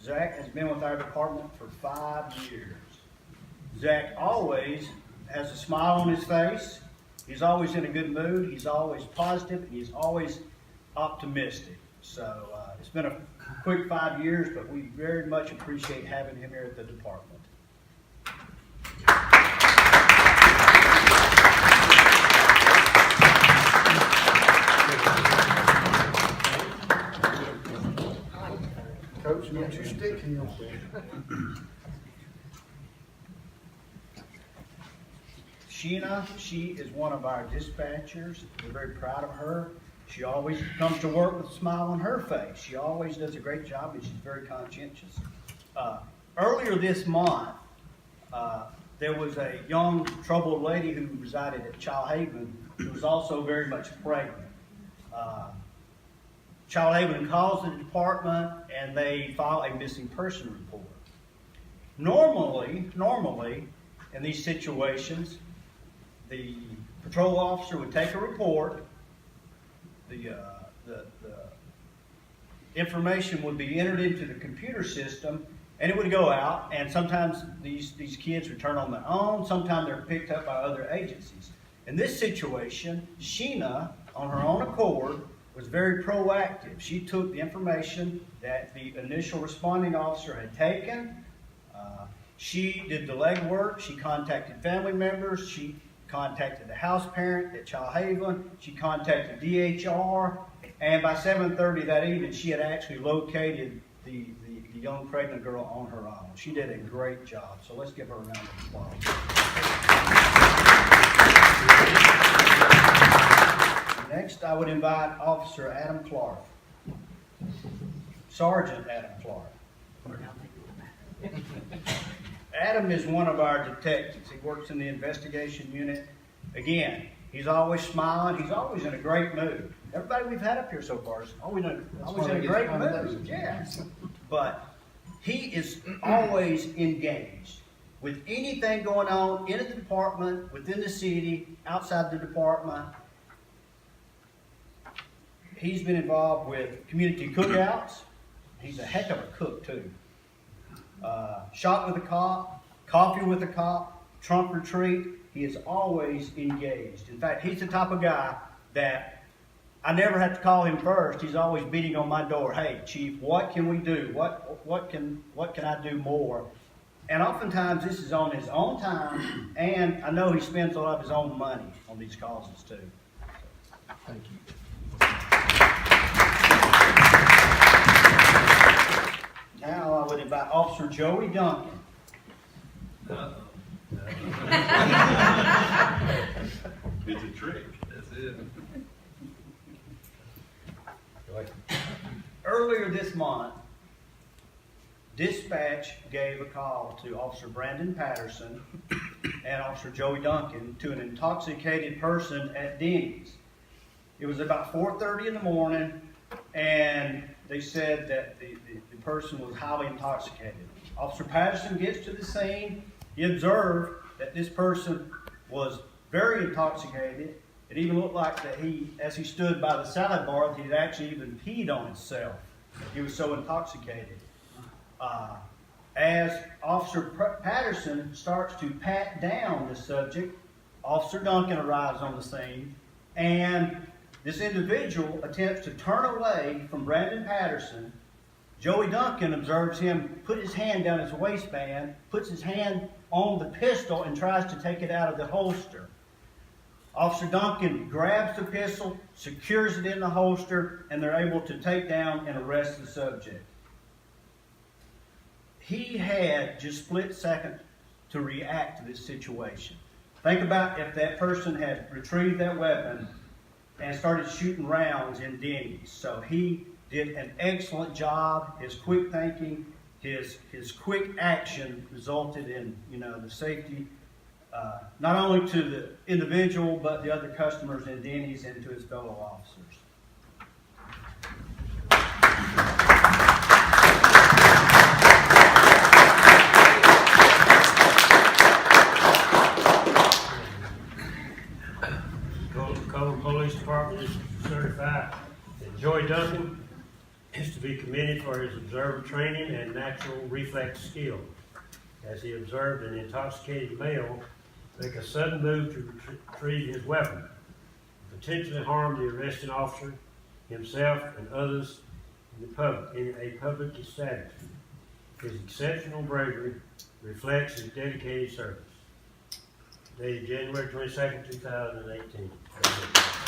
Zac has been with our department for 5 years. Zac always has a smile on his face. He's always in a good mood. He's always positive, and he's always optimistic. So it's been a quick 5 years, but we very much appreciate having him here at the department. Coach, don't you stick him. Sheena, she is one of our dispatchers. We're very proud of her. She always comes to work with a smile on her face. She always does a great job, and she's very conscientious. Earlier this month, there was a young, troubled lady who resided at Childhaven who was also very much pregnant. Childhaven calls the department, and they file a missing person report. Normally, in these situations, the patrol officer would take a report. The information would be entered into the computer system, and it would go out. And sometimes these kids would turn on their own. Sometimes they're picked up by other agencies. In this situation, Sheena, on her own accord, was very proactive. She took the information that the initial responding officer had taken. She did the legwork. She contacted family members. She contacted the house parent at Childhaven. She contacted DHR. And by 7:30 that evening, she had actually located the young pregnant girl on her own. She did a great job. So let's give her a round of applause. Next, I would invite Officer Adam Clark. Sergeant Adam Clark. Adam is one of our detectives. He works in the investigation unit. Again, he's always smiling. He's always in a great mood. Everybody we've had up here so far is always in a great mood. Yeah. But he is always engaged with anything going on in the department, within the city, outside the department. He's been involved with community cookouts. He's a heck of a cook, too. Shot with a cop, coffee with a cop, trunk retreat. He is always engaged. In fact, he's the type of guy that I never have to call him first. He's always beating on my door. Hey, Chief, what can we do? What can I do more? And oftentimes this is on his own time, and I know he spends a lot of his own money on these causes, too. Thank you. Now I would invite Officer Joey Duncan. It's a trick. That's it. Earlier this month, dispatch gave a call to Officer Brandon Patterson and Officer Joey Duncan to an intoxicated person at Denny's. It was about 4:30 in the morning, and they said that the person was highly intoxicated. Officer Patterson gets to the scene. He observed that this person was very intoxicated. It even looked like that as he stood by the salad bar, he had actually even peed on himself. He was so intoxicated. As Officer Patterson starts to pat down the subject, Officer Duncan arrives on the scene, and this individual attempts to turn away from Brandon Patterson. Joey Duncan observes him put his hand down his waistband, puts his hand on the pistol, and tries to take it out of the holster. Officer Duncan grabs the pistol, secures it in the holster, and they're able to take down and arrest the subject. He had just split second to react to this situation. Think about if that person had retrieved that weapon and started shooting rounds in Denny's. So he did an excellent job. His quick thinking, his quick action resulted in the safety not only to the individual but the other customers in Denny's and to his fellow officers. Cullman Police Department is certified that Joey Duncan is to be commended for his observer training and natural reflex skill, as he observed an intoxicated male make a sudden move to retrieve his weapon, potentially harm the arresting officer, himself, and others in a public establishment. His exceptional bravery reflects his dedicated service. Dated January 22nd, 2018.